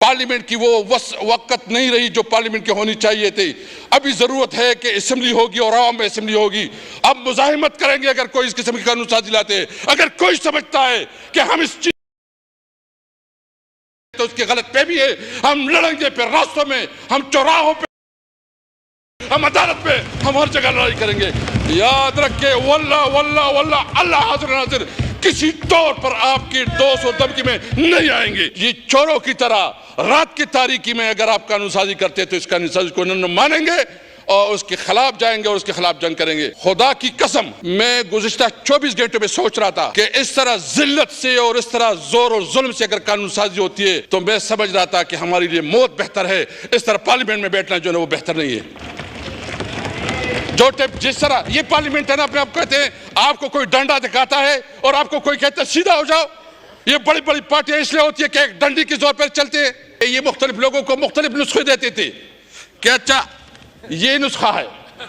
Parliament کی وہ وقت نہیں رہی جو پارلیمنٹ کی ہونی چاہیے تھی. ابھی ضرورت ہے کہ اسمبلی ہوگی اور عوام میں اسمبلی ہوگی. اب مزاحمت کریں گے اگر کوئی اس قسم کی قانون سازی لاتے ہیں. اگر کوئی سمجھتا ہے کہ ہم اس چیز تو اس کی غلط فہمی ہے. ہم لڑیں گے پھر راستوں میں, ہم چوراہوں پہ, ہم عدالت پہ, ہم ہر جگہ لڑائی کریں گے. یاد رکھے واللہ واللہ واللہ اللہ حاضر ناظر کسی طور پر آپ کی دوست و دمکی میں نہیں آئیں گے. یہ چوروں کی طرح رات کی تاریکی میں اگر آپ قانون سازی کرتے تو اس قانون سازی کو نہ مانیں گے اور اس کے خلاف جائیں گے اور اس کے خلاف جنگ کریں گے. خدا کی قسم میں گزشتہ 24 گھنٹوں میں سوچ رہا تھا کہ اس طرح ذلت سے اور اس طرح زور اور ظلم سے اگر قانون سازی ہوتی ہے تو میں سمجھ رہا تھا کہ ہمارے لیے موت بہتر ہے. اس طرح پارلیمنٹ میں بیٹھنا جو ہے وہ بہتر نہیں ہے. جس طرح یہ پارلیمنٹ ہے نا, اپنے آپ کہتے ہیں آپ کو کوئی ڈنڈا دکھاتا ہے اور آپ کو کوئی کہتا ہے سیدھا ہو جاؤ. یہ بڑی بڑی پارٹیاں اس لیے ہوتی ہے کہ ایک ڈنڈی کے زور پر چلتے ہیں. یہ مختلف لوگوں کو مختلف نسخے دیتے تھے کہ اچھا یہ نسخہ ہے,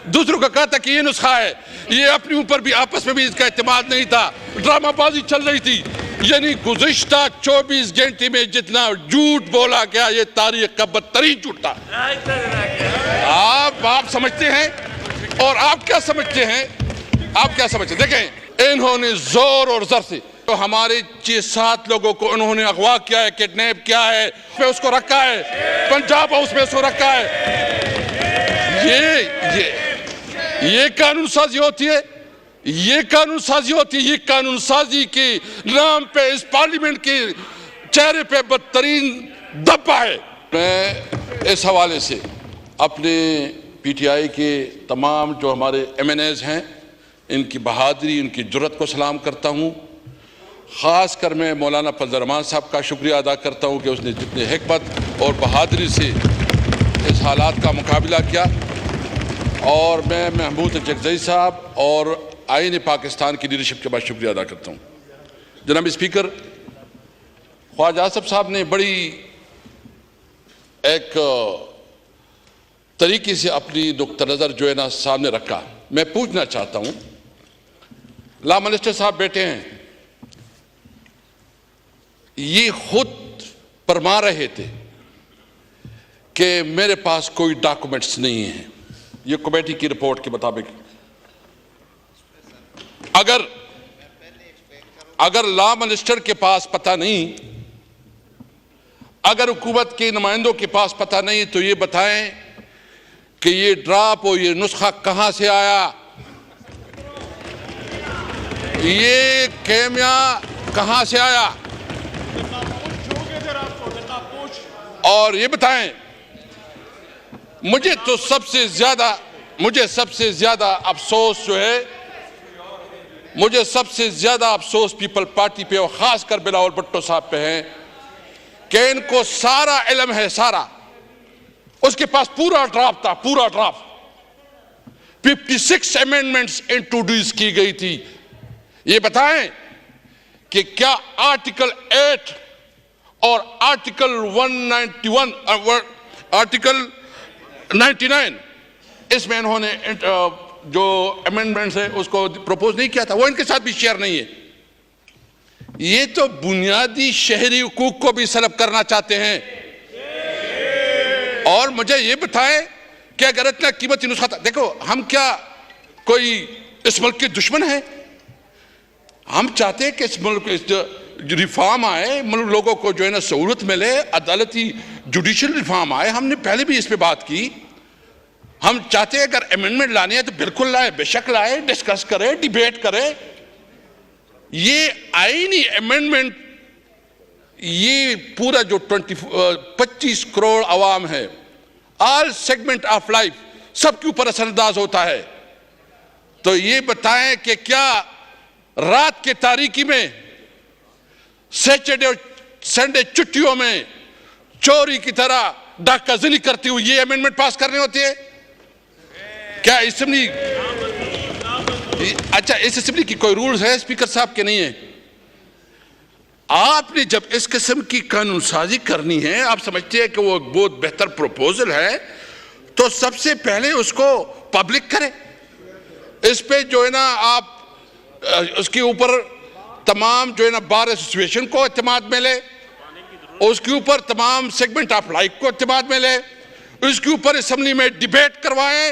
دوسروں کا کہا تھا کہ یہ نسخہ ہے. یہ اپنے اوپر بھی آپس میں بھی اس کا اعتماد نہیں تھا, ڈرامہ بازی چل رہی تھی. یعنی گزشتہ 24 گھنٹے میں جتنا جھوٹ بولا گیا یہ تاریخ کا بدترین جھوٹ تھا. آپ سمجھتے ہیں اور آپ کیا سمجھتے ہیں, آپ کیا سمجھتے ہیں؟ دیکھیں انہوں نے زور اور زر سے تو ہمارے 6-7 لوگوں کو انہوں نے اغوا کیا ہے, کڈنیپ کیا ہے, میں اس کو رکھا ہے, پنجاب ہاؤس میں اس کو رکھا ہے. یہ قانون سازی ہوتی ہے, یہ قانون سازی ہوتی ہے. یہ قانون سازی کے نام پہ اس پارلیمنٹ کے چہرے پہ بدترین دبا ہے. میں اس حوالے سے اپنے پی ٹی آئی کے تمام جو ہمارے ایم این ایز ہیں ان کی بہادری, ان کی جرأت کو سلام کرتا ہوں. خاص کر میں مولانا فضل الرحمان صاحب کا شکریہ ادا کرتا ہوں کہ اس نے جتنے حکمت اور بہادری سے اس حالات کا مقابلہ کیا. اور میں محمود چکزئی صاحب اور آئین پاکستان کی لیڈرشپ کے بعد شکریہ ادا کرتا ہوں. جناب اسپیکر, خواجہ آصف صاحب نے بڑی ایک طریقے سے اپنی نقطہ نظر جو ہے نا سامنے رکھا. میں پوچھنا چاہتا ہوں, لا منسٹر صاحب بیٹھے ہیں, یہ خود فرما رہے تھے کہ میرے پاس کوئی ڈاکومنٹس نہیں ہیں. یہ کمیٹی کی رپورٹ کے مطابق اگر لا منسٹر کے پاس پتہ نہیں, اگر حکومت کے نمائندوں کے پاس پتہ نہیں تو یہ بتائیں کہ یہ ڈراپ اور یہ نسخہ کہاں سے آیا, یہ کیمیا کہاں سے آیا, اور یہ بتائیں. مجھے سب سے زیادہ افسوس جو ہے, مجھے سب سے زیادہ افسوس پیپل پارٹی پہ اور خاص کر بلاول بھٹو صاحب پہ ہے کہ ان کو سارا علم ہے, سارا اس کے پاس پورا ڈرافٹ تھا, پورا ڈرافٹ. 56 امینڈمنٹس انٹروڈیوس کی گئی تھی. یہ بتائیں کہ کیا آرٹیکل 8 اور آرٹیکل 191 آرٹیکل 99 اس میں انہوں نے جو امینڈمنٹس ہے اس کو پروپوز نہیں کیا تھا, وہ ان کے ساتھ بھی شیئر نہیں ہے. یہ تو بنیادی شہری حقوق کو بھی سلب کرنا چاہتے ہیں. اور مجھے یہ بتائیں کہ اگر اتنا قیمتی نسخہ تھا, دیکھو ہم کیا کوئی اس ملک کے دشمن ہیں؟ ہم چاہتے ہیں کہ اس ملک ریفارم آئے, ملک لوگوں کو جو ہے نا سہولت ملے, عدالتی جوڈیشل ریفارم آئے. ہم نے پہلے بھی اس پہ بات کی. ہم چاہتے ہیں اگر امینڈمنٹ لانے ہیں تو بالکل لائے, بے شک لائے, ڈسکس کرے, ڈیبیٹ کرے. یہ آئینی امینڈمنٹ, یہ پورا جو 25 کروڑ عوام ہے, آل سیگمنٹ آف لائف, سب کے اوپر اثر انداز ہوتا ہے. تو یہ بتائیں کہ کیا رات کے تاریکی میں, سیچرڈے اور سنڈے چھٹیوں میں چوری کی طرح ڈاکہ زنی کرتی ہوئی یہ امینڈمنٹ پاس کرنے ہوتے ہیں؟ کیا اسمبلی, اچھا اس اسمبلی کی کوئی رولز ہے اسپیکر صاحب کے نہیں ہے؟ آپ نے جب اس قسم کی قانون سازی کرنی ہے, آپ سمجھتے ہیں کہ وہ بہت بہتر پروپوزل ہے, تو سب سے پہلے اس کو پبلک کرے. اس پہ جو ہے نا آپ اس کے اوپر تمام جو ہے نا بار ایسوسییشن کو اعتماد ملے, اس کے اوپر تمام سیگمنٹ آف لائف کو اعتماد میں لیں, اس کے اوپر اسمبلی میں ڈیبیٹ کروائیں,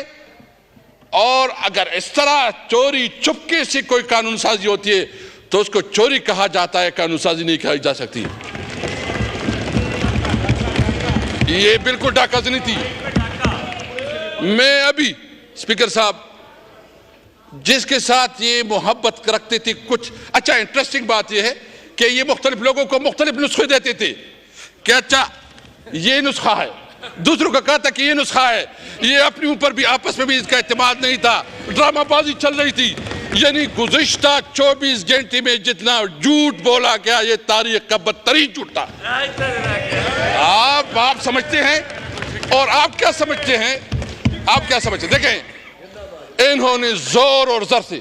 اور اگر اس طرح چوری چپکے سے کوئی قانون سازی ہوتی ہے تو اس کو چوری کہا جاتا ہے, قانون سازی نہیں کہی جا سکتی. یہ بالکل ڈاکہ زنی تھی. میں ابھی اسپیکر صاحب جس کے ساتھ یہ محبت رکھتے تھے کچھ, اچھا انٹرسٹنگ بات یہ ہے کہ یہ مختلف لوگوں کو مختلف نسخے دیتے تھے کہ اچھا یہ نسخہ ہے, دوسروں کا کہا تھا کہ یہ نسخہ ہے. یہ اپنے اوپر بھی آپس میں بھی اس کا اعتماد نہیں تھا, ڈرامہ بازی چل رہی تھی. یعنی گزشتہ 24 گھنٹے میں جتنا جھوٹ بولا گیا یہ تاریخ کا بدترین جھوٹ تھا. آپ سمجھتے ہیں, اور آپ کیا سمجھتے ہیں, آپ کیا سمجھتے ہیں؟ دیکھیں انہوں نے زور اور زر سے,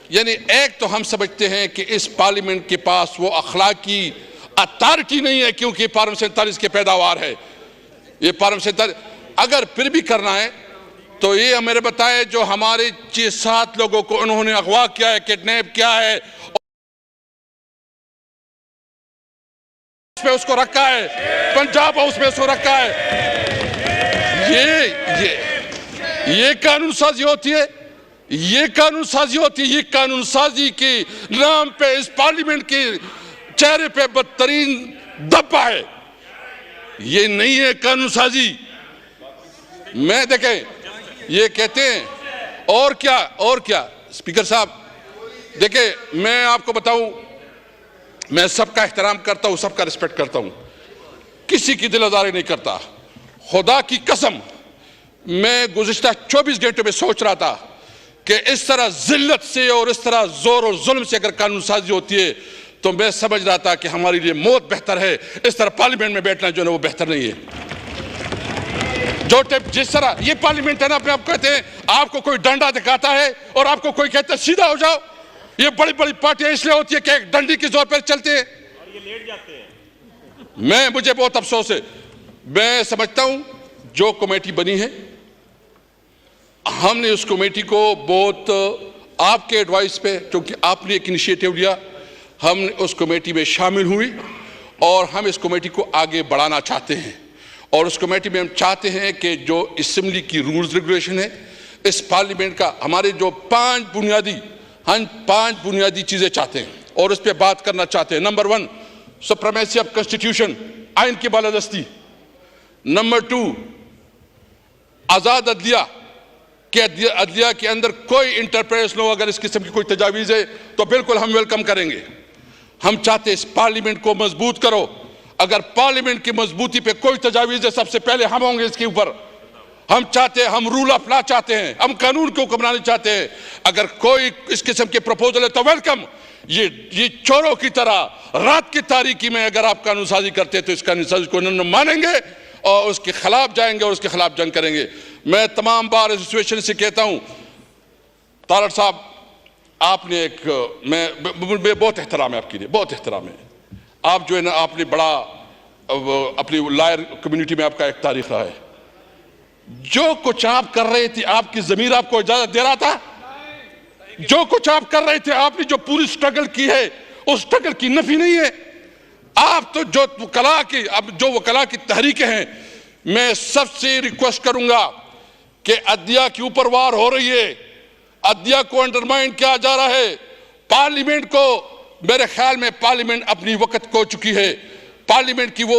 یعنی ایک تو ہم سمجھتے ہیں کہ اس پارلیمنٹ کے پاس وہ اخلاقی اتھارٹی نہیں ہے کیونکہ پارلیمنٹ 47 کے پیداوار ہے. یہ پارلیمنٹ 47 اگر پھر بھی کرنا ہے تو یہ ہمیں بتائے جو ہمارے 6-7 لوگوں کو انہوں نے اغوا کیا ہے, کڈنیپ کیا ہے, اس میں اس کو رکھا ہے, پنجاب ہاؤس میں اس کو رکھا ہے. یہ قانون سازی ہوتی ہے, یہ قانون سازی ہوتی ہے. یہ قانون سازی کے نام پہ اس پارلیمنٹ کے چہرے پہ بدترین دبا ہے. یہ نہیں ہے قانون سازی. میں دیکھیں یہ کہتے ہیں اور کیا اسپیکر صاحب دیکھیں میں آپ کو بتاؤں, میں سب کا احترام کرتا ہوں, سب کا رسپیکٹ کرتا ہوں, کسی کی دل آزاری نہیں کرتا. خدا کی قسم میں گزشتہ 24 گھنٹوں میں سوچ رہا تھا کہ اس طرح ذلت سے اور اس طرح زور اور ظلم سے اگر قانون سازی ہوتی ہے تو میں سمجھ رہا تھا کہ ہمارے لیے موت بہتر ہے. اس طرح پارلیمنٹ میں بیٹھنا جو ہے وہ بہتر نہیں ہے. جس طرح یہ پارلیمنٹ ہے نا, اپنے آپ کہتے ہیں آپ کو کوئی ڈنڈا دکھاتا ہے اور آپ کو کوئی کہتا ہے سیدھا ہو جاؤ. یہ بڑی بڑی پارٹیاں اس لیے ہوتی ہے کہ ایک ڈنڈی کی زور پر چلتے ہیں. مجھے بہت افسوس ہے. میں سمجھتا ہوں جو کمیٹی بنی ہے, ہم نے اس کمیٹی کو بہت آپ کے ایڈوائس پہ, کیونکہ آپ نے ایک انیشیٹو لیا, ہم نے اس کمیٹی میں شامل ہوئی اور ہم اس کمیٹی کو آگے بڑھانا چاہتے ہیں. اور اس کمیٹی میں ہم چاہتے ہیں کہ جو اسمبلی کی رولز ریگولیشن ہے, اس پارلیمنٹ کا ہمارے جو 5 بنیادی چیزیں چاہتے ہیں اور اس پہ بات کرنا چاہتے ہیں. نمبر 1 سپریمیسی آف کنسٹیٹیوشن, آئین کی بالادستی. نمبر 2 آزاد عدلیہ, کہ عدلیہ کے اندر کوئی انٹرپریس نہ ہو. اگر اس قسم کی کوئی تجاویز ہے تو بالکل ہم ویلکم کریں گے. ہم چاہتے ہیں اس پارلیمنٹ کو مضبوط کرو. اگر پارلیمنٹ کی مضبوطی پہ کوئی تجاویز ہے سب سے پہلے ہم ہوں گے اس کے اوپر. ہم چاہتے ہیں, ہم رول آف لا چاہتے ہیں, ہم قانون کو حکمرانی چاہتے ہیں. اگر کوئی اس قسم کے پروپوزل ہے تو ویلکم. یہ چوروں کی طرح رات کی تاریکی میں اگر آپ قانون سازی کرتے ہیں تو اس قانون سازی کو نہ مانیں گے اور اس کے خلاف جائیں گے اور اس کے خلاف جنگ کریں گے. میں تمام بار ایسوسیشن سے کہتا ہوں, طارڑ صاحب آپ نے ایک, میں بہت احترام ہے آپ کے لیے, بہت احترام ہے. آپ جو ہے نا, آپ نے بڑا اپنی لائر کمیونٹی میں آپ کا ایک تاریخ رہا ہے. جو کچھ آپ کر رہے تھے آپ کی ضمیر آپ کو اجازت دے رہا تھا؟ جو کچھ آپ کر رہے تھے, آپ نے جو پوری سٹرگل کی ہے اس سٹرگل کی نفی نہیں ہے. آپ تو جو وکلاء کی تحریکیں ہیں, میں سب سے ریکویسٹ کروں گا کہ عدلیہ کے اوپر وار ہو رہی ہے, عدلیہ کو انڈرمائن کیا جا رہا ہے. پارلیمنٹ کو, میرے خیال میں پارلیمنٹ اپنی وقت کھو چکی ہے. پارلیمنٹ کی وہ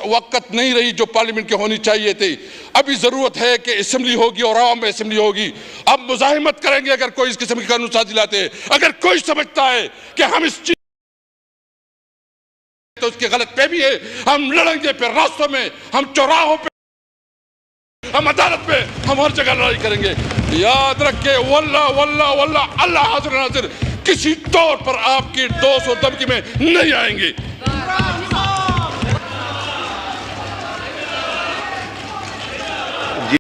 وقت نہیں رہی جو پارلیمنٹ کی ہونی چاہیے تھی. ابھی ضرورت ہے کہ اسمبلی ہوگی اور عوام میں اسمبلی ہوگی. اب مزاحمت کریں گے اگر کوئی اس قسم کی قانون سازی لاتے ہیں. اگر کوئی سمجھتا ہے کہ ہم اس چیز تو اس کی غلط فہمی ہے. ہم لڑیں گے پھر راستوں میں, ہم چوراہوں پہ, ہم عدالت میں, ہم ہر جگہ لڑائی کریں گے. یاد رکھیں واللہ واللہ واللہ اللہ حاضر ناظر, کسی طور پر آپ کی دوست اور دھمکی میں نہیں آئیں گے.